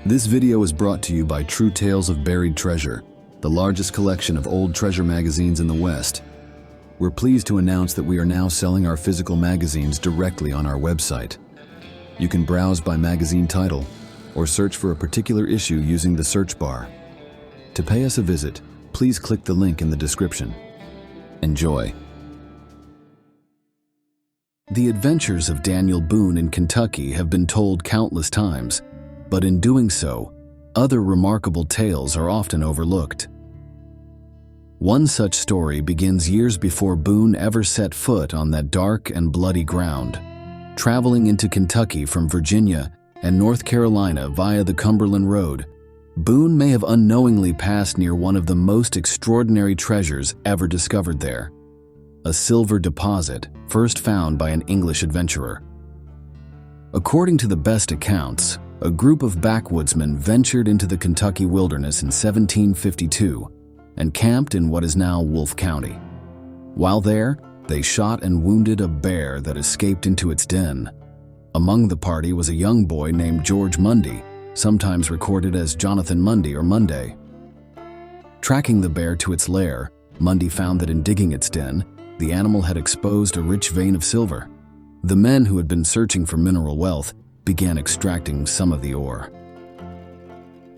This video is brought to you by True Tales of Buried Treasure, the largest collection of old treasure magazines in the West. We're pleased to announce that we are now selling our physical magazines directly on our website. You can browse by magazine title or search for a particular issue using the search bar. To pay us a visit, please click the link in the description. Enjoy. The adventures of Daniel Boone in Kentucky have been told countless times, but in doing so, other remarkable tales are often overlooked. One such story begins years before Boone ever set foot on that dark and bloody ground. Traveling into Kentucky from Virginia and North Carolina via the Cumberland Road, Boone may have unknowingly passed near one of the most extraordinary treasures ever discovered there, a silver deposit first found by an English adventurer. According to the best accounts, a group of backwoodsmen ventured into the Kentucky wilderness in 1752 and camped in what is now Wolfe County. While there, they shot and wounded a bear that escaped into its den. Among the party was a young boy named George Mundy, sometimes recorded as Jonathan Mundy or Monday. Tracking the bear to its lair, Mundy found that in digging its den, the animal had exposed a rich vein of silver. The men who had been searching for mineral wealth began extracting some of the ore.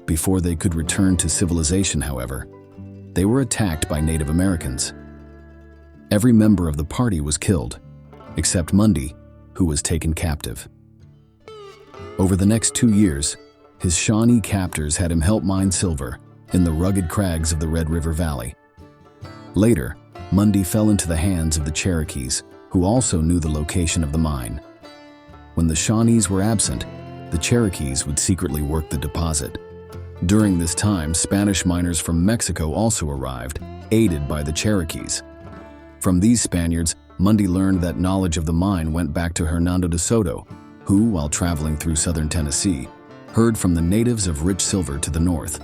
Before they could return to civilization, however, they were attacked by Native Americans. Every member of the party was killed, except Mundy, who was taken captive. Over the next 2 years, his Shawnee captors had him help mine silver in the rugged crags of the Red River Valley. Later, Mundy fell into the hands of the Cherokees, who also knew the location of the mine. When the Shawnees were absent, the Cherokees would secretly work the deposit. During this time, Spanish miners from Mexico also arrived, aided by the Cherokees. From these Spaniards, Mundy learned that knowledge of the mine went back to Hernando de Soto, who, while traveling through southern Tennessee, heard from the natives of rich silver to the north.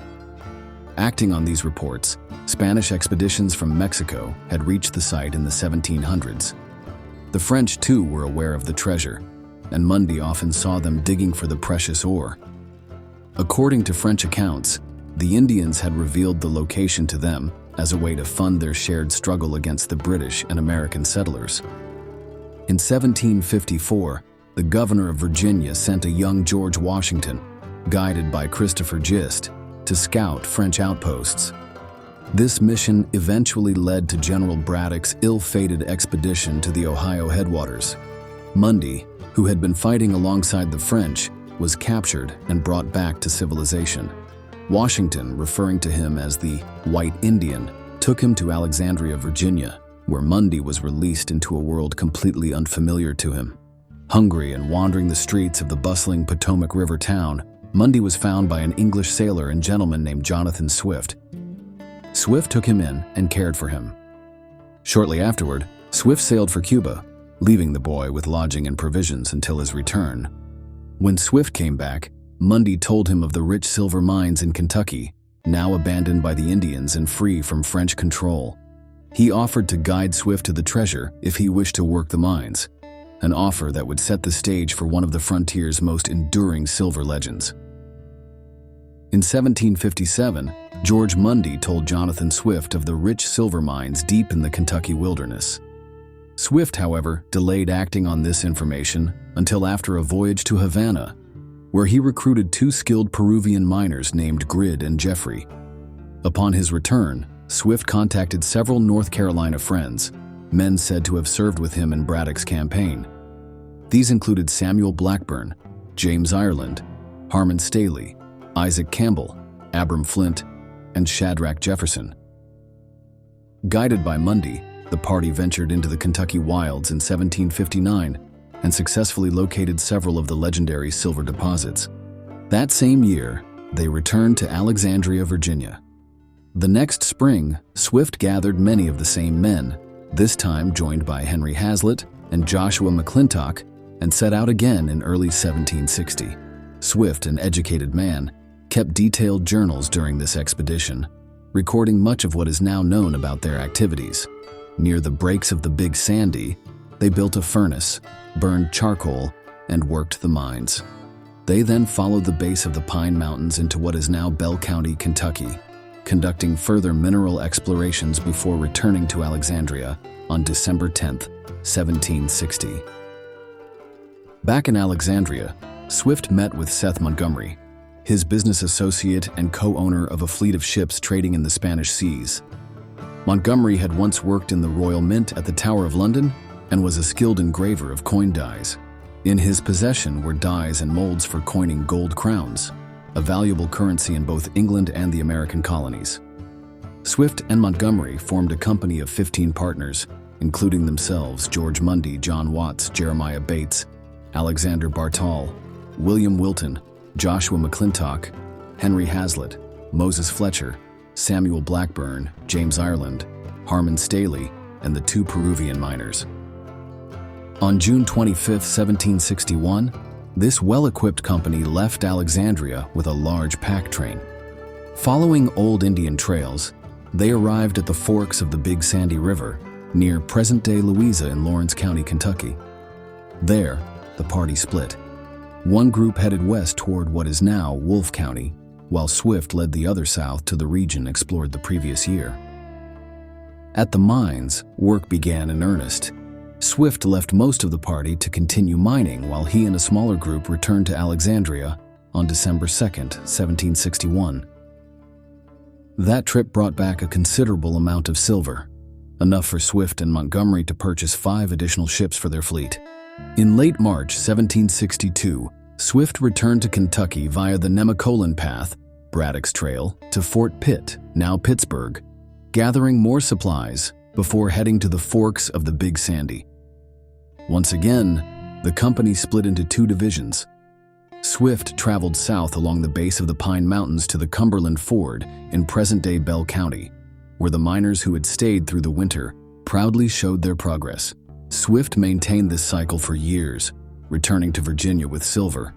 Acting on these reports, Spanish expeditions from Mexico had reached the site in the 1700s. The French, too, were aware of the treasure, and Mundy often saw them digging for the precious ore. According to French accounts, the Indians had revealed the location to them as a way to fund their shared struggle against the British and American settlers. In 1754, the governor of Virginia sent a young George Washington, guided by Christopher Gist, to scout French outposts. This mission eventually led to General Braddock's ill-fated expedition to the Ohio headwaters. Mundy, who had been fighting alongside the French, was captured and brought back to civilization. Washington, referring to him as the White Indian, took him to Alexandria, Virginia, where Mundy was released into a world completely unfamiliar to him. Hungry and wandering the streets of the bustling Potomac River town, Mundy was found by an English sailor and gentleman named Jonathan Swift. Swift took him in and cared for him. Shortly afterward, Swift sailed for Cuba, leaving the boy with lodging and provisions until his return. When Swift came back, Mundy told him of the rich silver mines in Kentucky, now abandoned by the Indians and free from French control. He offered to guide Swift to the treasure if he wished to work the mines, an offer that would set the stage for one of the frontier's most enduring silver legends. In 1757, George Mundy told Jonathan Swift of the rich silver mines deep in the Kentucky wilderness. Swift, however, delayed acting on this information until after a voyage to Havana, where he recruited 2 skilled Peruvian miners named Grid and Jeffrey. Upon his return, Swift contacted several North Carolina friends, men said to have served with him in Braddock's campaign. These included Samuel Blackburn, James Ireland, Harmon Staley, Isaac Campbell, Abram Flint, and Shadrach Jefferson. Guided by Mundy, the party ventured into the Kentucky wilds in 1759 and successfully located several of the legendary silver deposits. That same year, they returned to Alexandria, Virginia. The next spring, Swift gathered many of the same men, this time joined by Henry Hazlitt and Joshua McClintock, and set out again in early 1760. Swift, an educated man, kept detailed journals during this expedition, recording much of what is now known about their activities. Near the breaks of the Big Sandy, they built a furnace, burned charcoal, and worked the mines. They then followed the base of the Pine Mountains into what is now Bell County, Kentucky, conducting further mineral explorations before returning to Alexandria on December 10, 1760. Back in Alexandria, Swift met with Seth Montgomery, his business associate and co-owner of a fleet of ships trading in the Spanish seas. Montgomery had once worked in the Royal Mint at the Tower of London and was a skilled engraver of coin dies. In his possession were dies and molds for coining gold crowns, a valuable currency in both England and the American colonies. Swift and Montgomery formed a company of 15 partners, including themselves George Mundy, John Watts, Jeremiah Bates, Alexander Bartol, William Wilton, Joshua McClintock, Henry Hazlitt, Moses Fletcher, Samuel Blackburn, James Ireland, Harmon Staley, and the 2 Peruvian miners. On June 25, 1761, this well-equipped company left Alexandria with a large pack train. Following old Indian trails, they arrived at the forks of the Big Sandy River, near present-day Louisa in Lawrence County, Kentucky. There, the party split. One group headed west toward what is now Wolfe County, while Swift led the other south to the region explored the previous year. At the mines, work began in earnest. Swift left most of the party to continue mining while he and a smaller group returned to Alexandria on December 2, 1761. That trip brought back a considerable amount of silver, enough for Swift and Montgomery to purchase 5 additional ships for their fleet. In late March 1762, Swift returned to Kentucky via the Nemacolin Path, Braddock's Trail, to Fort Pitt, now Pittsburgh, gathering more supplies before heading to the forks of the Big Sandy. Once again, the company split into 2 divisions. Swift traveled south along the base of the Pine Mountains to the Cumberland Ford in present-day Bell County, where the miners who had stayed through the winter proudly showed their progress. Swift maintained this cycle for years, returning to Virginia with silver,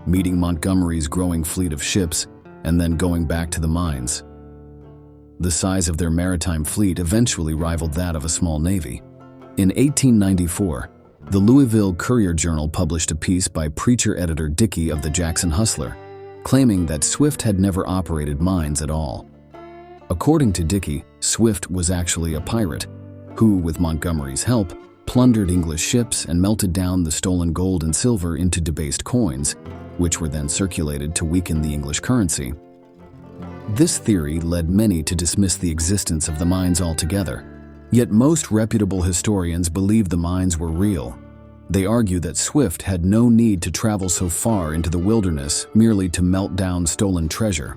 meeting Montgomery's growing fleet of ships, and then going back to the mines. The size of their maritime fleet eventually rivaled that of a small navy. In 1894, the Louisville Courier-Journal published a piece by preacher-editor Dickey of the Jackson Hustler, claiming that Swift had never operated mines at all. According to Dickey, Swift was actually a pirate, who, with Montgomery's help, plundered English ships and melted down the stolen gold and silver into debased coins, which were then circulated to weaken the English currency. This theory led many to dismiss the existence of the mines altogether. Yet most reputable historians believe the mines were real. They argue that Swift had no need to travel so far into the wilderness merely to melt down stolen treasure.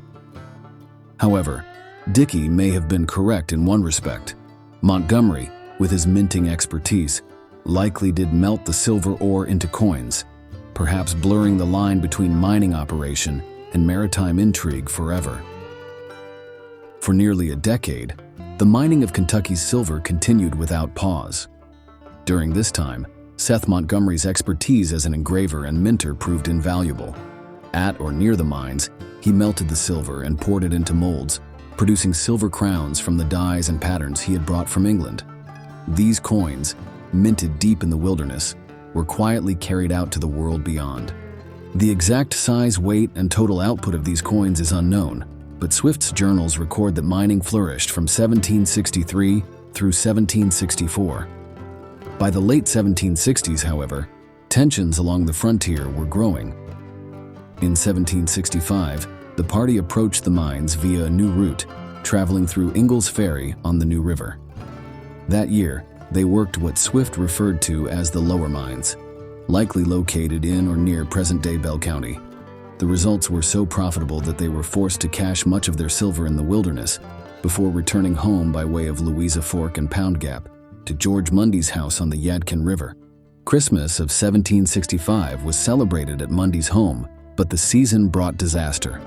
However, Dickey may have been correct in one respect. Montgomery, with his minting expertise, likely did melt the silver ore into coins, perhaps blurring the line between mining operation and maritime intrigue forever. For nearly a decade, the mining of Kentucky's silver continued without pause. During this time, Seth Montgomery's expertise as an engraver and minter proved invaluable. At or near the mines, he melted the silver and poured it into molds, producing silver crowns from the dies and patterns he had brought from England. These coins, minted deep in the wilderness, were quietly carried out to the world beyond. The exact size, weight, and total output of these coins is unknown, but Swift's journals record that mining flourished from 1763 through 1764. By the late 1760s, however, tensions along the frontier were growing. In 1765, the party approached the mines via a new route, traveling through Ingalls Ferry on the New River. That year, they worked what Swift referred to as the lower mines, likely located in or near present-day Bell County. The results were so profitable that they were forced to cache much of their silver in the wilderness before returning home by way of Louisa Fork and Pound Gap to George Mundy's house on the Yadkin River. Christmas of 1765 was celebrated at Mundy's home, but the season brought disaster.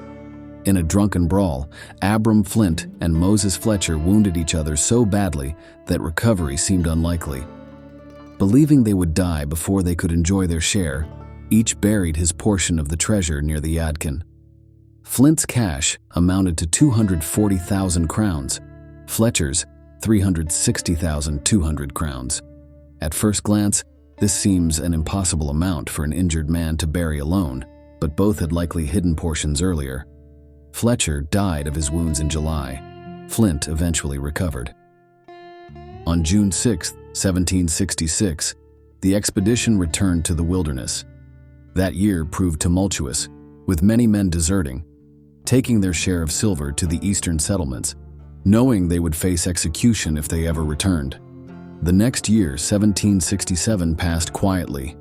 In a drunken brawl, Abram Flint and Moses Fletcher wounded each other so badly that recovery seemed unlikely. Believing they would die before they could enjoy their share, each buried his portion of the treasure near the Yadkin. Flint's cash amounted to 240,000 crowns, Fletcher's 360,200 crowns. At first glance, this seems an impossible amount for an injured man to bury alone, but both had likely hidden portions earlier. Fletcher died of his wounds in July. Flint eventually recovered. On June 6, 1766, the expedition returned to the wilderness. That year proved tumultuous, with many men deserting, taking their share of silver to the eastern settlements, knowing they would face execution if they ever returned. The next year, 1767, passed quietly,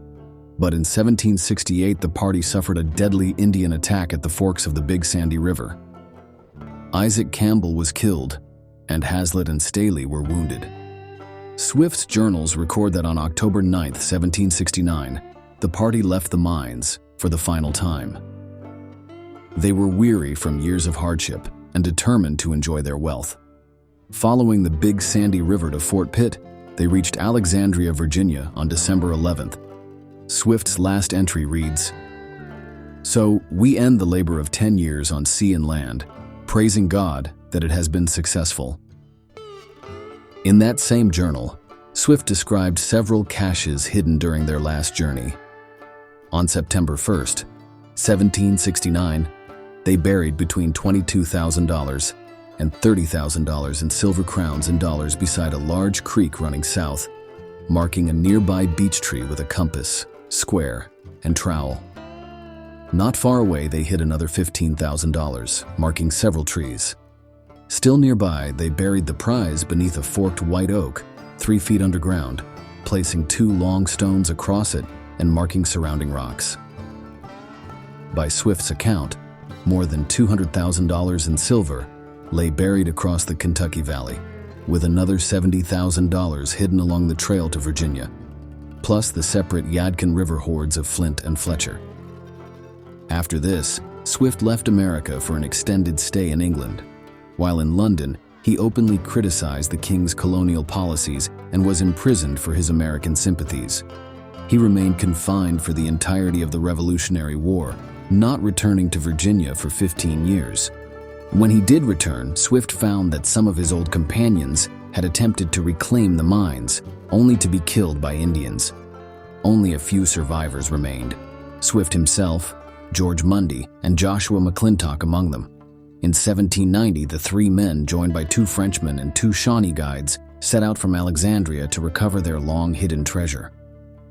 but in 1768 the party suffered a deadly Indian attack at the forks of the Big Sandy River. Isaac Campbell was killed, and Hazlitt and Staley were wounded. Swift's journals record that on October 9, 1769, the party left the mines for the final time. They were weary from years of hardship and determined to enjoy their wealth. Following the Big Sandy River to Fort Pitt, they reached Alexandria, Virginia on December 11th. Swift's last entry reads, "So we end the labor of 10 years on sea and land, praising God that it has been successful." In that same journal, Swift described several caches hidden during their last journey. On September 1st, 1769, they buried between $22,000 and $30,000 in silver crowns and dollars beside a large creek running south, marking a nearby beech tree with a compass, square, and trowel. Not far away, they hid another $15,000, marking several trees. Still nearby, they buried the prize beneath a forked white oak, 3 feet underground, placing 2 long stones across it and marking surrounding rocks. By Swift's account, more than $200,000 in silver lay buried across the Kentucky Valley, with another $70,000 hidden along the trail to Virginia, plus the separate Yadkin River hoards of Flint and Fletcher. After this, Swift left America for an extended stay in England. While in London, he openly criticized the king's colonial policies and was imprisoned for his American sympathies. He remained confined for the entirety of the Revolutionary War, not returning to Virginia for 15 years. When he did return, Swift found that some of his old companions had attempted to reclaim the mines, only to be killed by Indians. Only a few survivors remained, Swift himself, George Mundy, and Joshua McClintock among them. In 1790, the 3 men, joined by 2 Frenchmen and 2 Shawnee guides, set out from Alexandria to recover their long-hidden treasure.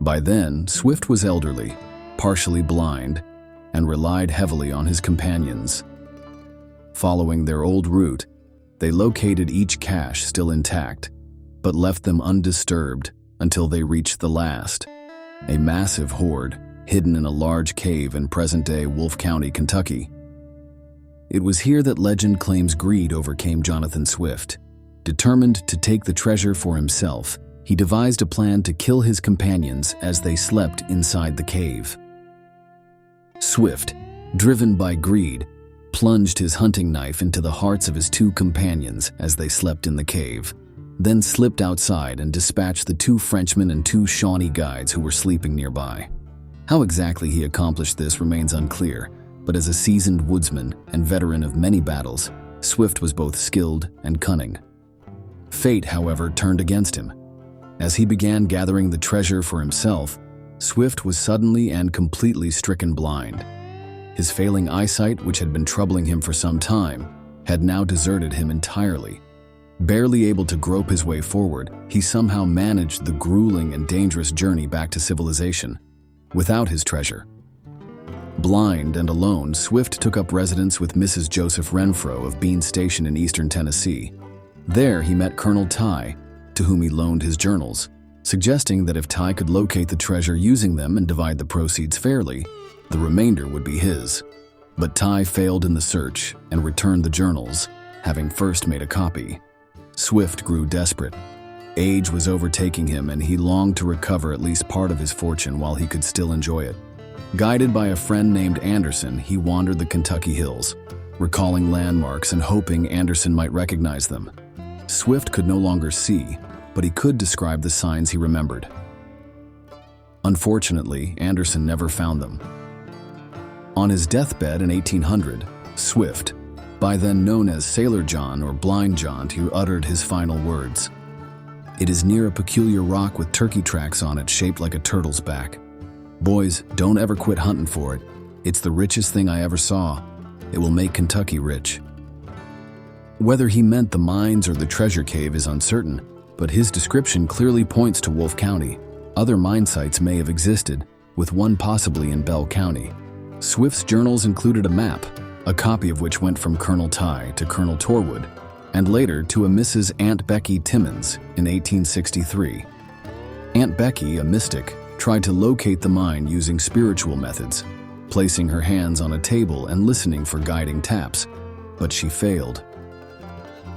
By then, Swift was elderly, partially blind, and relied heavily on his companions. Following their old route, they located each cache still intact, but left them undisturbed until they reached the last, a massive hoard hidden in a large cave in present-day Wolfe County, Kentucky. It was here that legend claims greed overcame Jonathan Swift. Determined to take the treasure for himself, he devised a plan to kill his companions as they slept inside the cave. Swift, driven by greed, plunged his hunting knife into the hearts of his 2 companions as they slept in the cave, then slipped outside and dispatched the 2 Frenchmen and 2 Shawnee guides who were sleeping nearby. How exactly he accomplished this remains unclear, but as a seasoned woodsman and veteran of many battles, Swift was both skilled and cunning. Fate, however, turned against him. As he began gathering the treasure for himself, Swift was suddenly and completely stricken blind. His failing eyesight, which had been troubling him for some time, had now deserted him entirely. Barely able to grope his way forward, he somehow managed the grueling and dangerous journey back to civilization, without his treasure. Blind and alone, Swift took up residence with Mrs. Joseph Renfro of Bean Station in eastern Tennessee. There he met Colonel Ty, to whom he loaned his journals, suggesting that if Ty could locate the treasure using them and divide the proceeds fairly, the remainder would be his. But Ty failed in the search and returned the journals, having first made a copy. Swift grew desperate. Age was overtaking him, and he longed to recover at least part of his fortune while he could still enjoy it. Guided by a friend named Anderson, he wandered the Kentucky hills, recalling landmarks and hoping Anderson might recognize them. Swift could no longer see, but he could describe the signs he remembered. Unfortunately, Anderson never found them. On his deathbed in 1800, Swift, by then known as Sailor John or Blind John, who uttered his final words. "It is near a peculiar rock with turkey tracks on it shaped like a turtle's back. Boys, don't ever quit hunting for it. "It's the richest thing I ever saw. It will make Kentucky rich." Whether he meant the mines or the treasure cave is uncertain, but his description clearly points to Wolfe County. Other mine sites may have existed, with one possibly in Bell County. Swift's journals included a map, a copy of which went from Colonel Ty to Colonel Torwood, and later to a Mrs. Aunt Becky Timmons in 1863. Aunt Becky, a mystic, tried to locate the mine using spiritual methods, placing her hands on a table and listening for guiding taps, but she failed.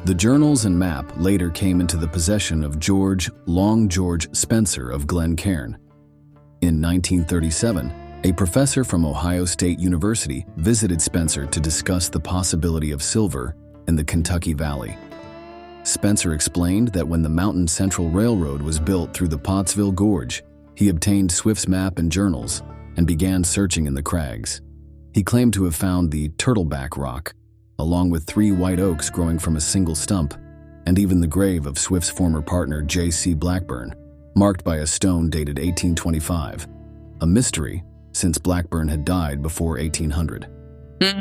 The journals and map later came into the possession of Long George Spencer of Glen Cairn. In 1937, a professor from Ohio State University visited Spencer to discuss the possibility of silver in the Kentucky Valley. Spencer explained that when the Mountain Central Railroad was built through the Pottsville Gorge, he obtained Swift's map and journals and began searching in the crags. He claimed to have found the Turtleback Rock, along with 3 white oaks growing from a single stump, and even the grave of Swift's former partner J.C. Blackburn, marked by a stone dated 1825, a mystery since Blackburn had died before 1800.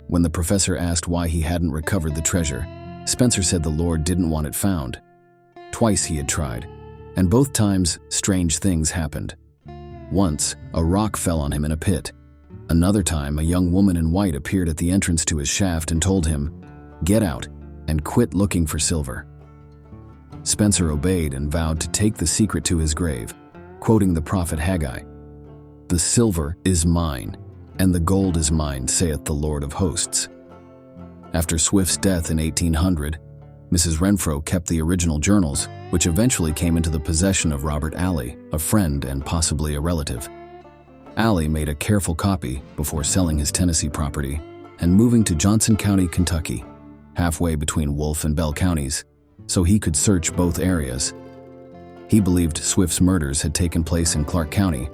When the professor asked why he hadn't recovered the treasure, Spencer said the Lord didn't want it found. Twice he had tried, and both times strange things happened. Once, a rock fell on him in a pit. Another time, a young woman in white appeared at the entrance to his shaft and told him, "Get out and quit looking for silver." Spencer obeyed and vowed to take the secret to his grave, quoting the prophet Haggai, "The silver is mine, and the gold is mine, saith the Lord of hosts." After Swift's death in 1800, Mrs. Renfro kept the original journals, which eventually came into the possession of Robert Alley, a friend and possibly a relative. Alley made a careful copy before selling his Tennessee property and moving to Johnson County, Kentucky, halfway between Wolfe and Bell counties, so he could search both areas. He believed Swift's murders had taken place in Clark County,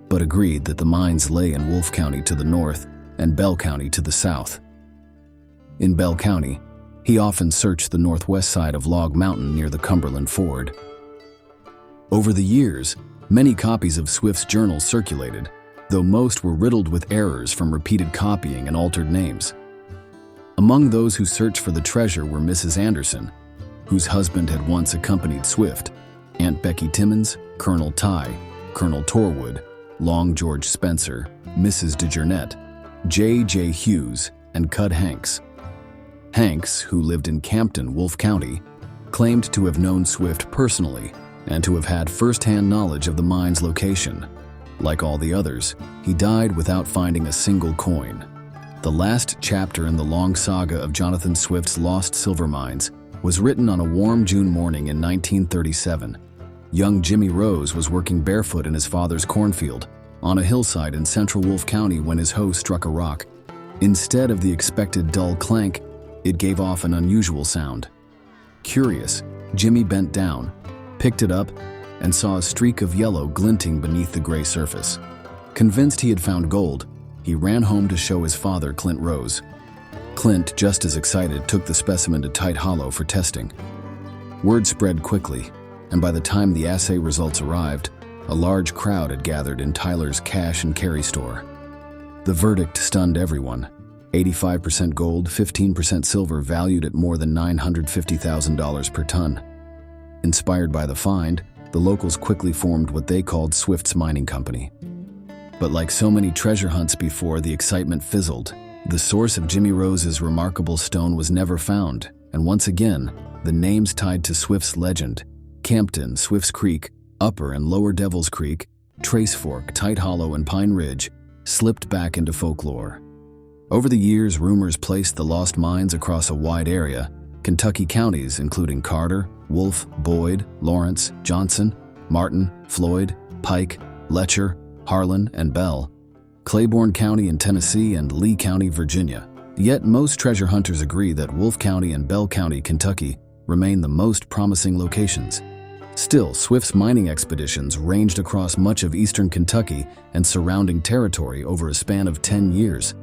but agreed that the mines lay in Wolfe County to the north and Bell County to the south. In Bell County, he often searched the northwest side of Log Mountain near the Cumberland Ford. Over the years, many copies of Swift's journals circulated, though most were riddled with errors from repeated copying and altered names. Among those who searched for the treasure were Mrs. Anderson, whose husband had once accompanied Swift, Aunt Becky Timmons, Colonel Ty, Colonel Torwood, Long George Spencer, Mrs. DeJournette, J. Hughes, and Cud Hanks. Hanks, who lived in Campton, Wolfe County, claimed to have known Swift personally and to have had first-hand knowledge of the mine's location. Like all the others, he died without finding a single coin. The last chapter in the long saga of Jonathan Swift's lost silver mines was written on a warm June morning in 1937. Young Jimmy Rose was working barefoot in his father's cornfield on a hillside in central Wolfe County when his hoe struck a rock. Instead of the expected dull clank, it gave off an unusual sound. Curious, Jimmy bent down, picked it up, and saw a streak of yellow glinting beneath the gray surface. Convinced he had found gold, he ran home to show his father, Clint Rose. Clint, just as excited, took the specimen to Tight Hollow for testing. Word spread quickly, and by the time the assay results arrived, a large crowd had gathered in Tyler's cash and carry store. The verdict stunned everyone. 85% gold, 15% silver, valued at more than $950,000 per ton. Inspired by the find, the locals quickly formed what they called Swift's Mining Company. But like so many treasure hunts before, the excitement fizzled. The source of Jimmy Rose's remarkable stone was never found, and once again, the names tied to Swift's legend, Campton, Swift's Creek, Upper and Lower Devil's Creek, Trace Fork, Tight Hollow, and Pine Ridge, slipped back into folklore. Over the years, rumors placed the lost mines across a wide area, Kentucky counties including Carter, Wolfe, Boyd, Lawrence, Johnson, Martin, Floyd, Pike, Letcher, Harlan, and Bell, Claiborne County in Tennessee, and Lee County, Virginia. Yet most treasure hunters agree that Wolfe County and Bell County, Kentucky, remain the most promising locations. Still, Swift's mining expeditions ranged across much of eastern Kentucky and surrounding territory over a span of 10 years.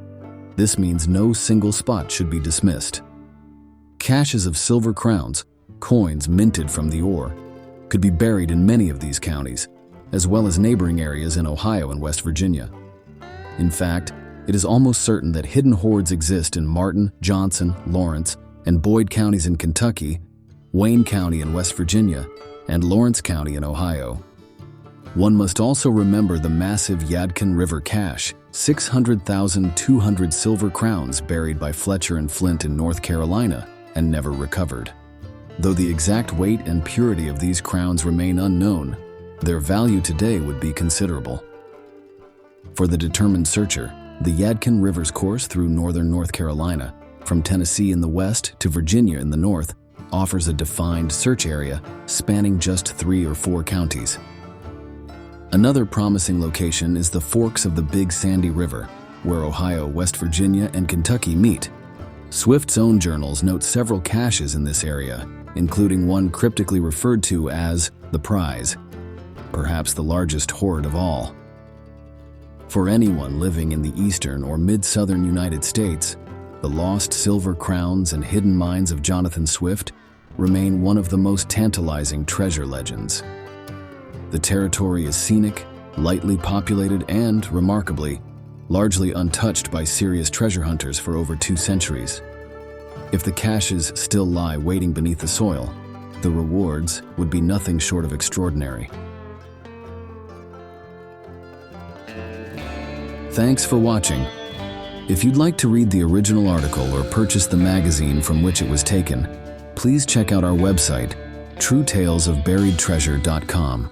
This means no single spot should be dismissed. Caches of silver crowns, coins minted from the ore, could be buried in many of these counties, as well as neighboring areas in Ohio and West Virginia. In fact, it is almost certain that hidden hoards exist in Martin, Johnson, Lawrence, and Boyd counties in Kentucky, Wayne County in West Virginia, and Lawrence County in Ohio. One must also remember the massive Yadkin River cache, 600,200 silver crowns buried by Fletcher and Flint in North Carolina and never recovered. Though the exact weight and purity of these crowns remain unknown, their value today would be considerable. For the determined searcher, the Yadkin River's course through northern North Carolina, from Tennessee in the west to Virginia in the north, offers a defined search area spanning just 3 or 4 counties. Another promising location is the forks of the Big Sandy River, where Ohio, West Virginia, and Kentucky meet. Swift's own journals note several caches in this area, including one cryptically referred to as the Prize, perhaps the largest hoard of all. For anyone living in the eastern or mid-southern United States, the lost silver crowns and hidden mines of Jonathan Swift remain one of the most tantalizing treasure legends. The territory is scenic, lightly populated, and, remarkably, largely untouched by serious treasure hunters for over 2 centuries. If the caches still lie waiting beneath the soil, the rewards would be nothing short of extraordinary. Thanks for watching. If you'd like to read the original article or purchase the magazine from which it was taken, please check out our website, truetalesofburiedtreasure.com.